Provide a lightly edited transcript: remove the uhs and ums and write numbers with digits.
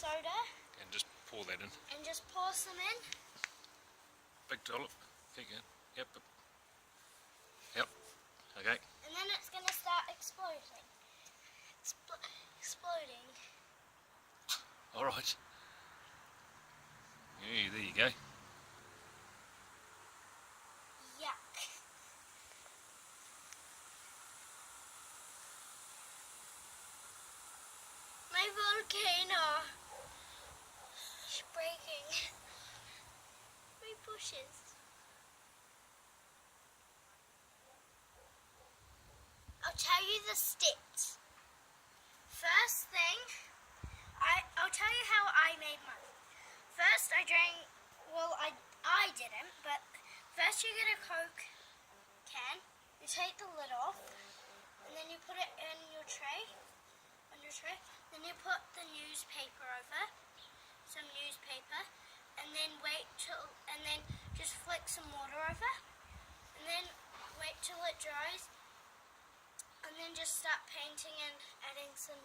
soda. And just pour that in. And just pour some in. Big dollop. Keep going. Yep. Yep. Okay. And then it's going to start exploding. Exploding. Alright. Yeah, there you go. Yuck. My volcano is breaking. My bushes. I'll tell you the steps. First thing, I'll tell you how I made mine. First I drank, well I didn't, but first you get a Coke can, you take the lid off, and then you put it in your tray, then you put the newspaper over, some newspaper, and then and then just flick some water over, and then wait till it dries, and then just start painting and adding some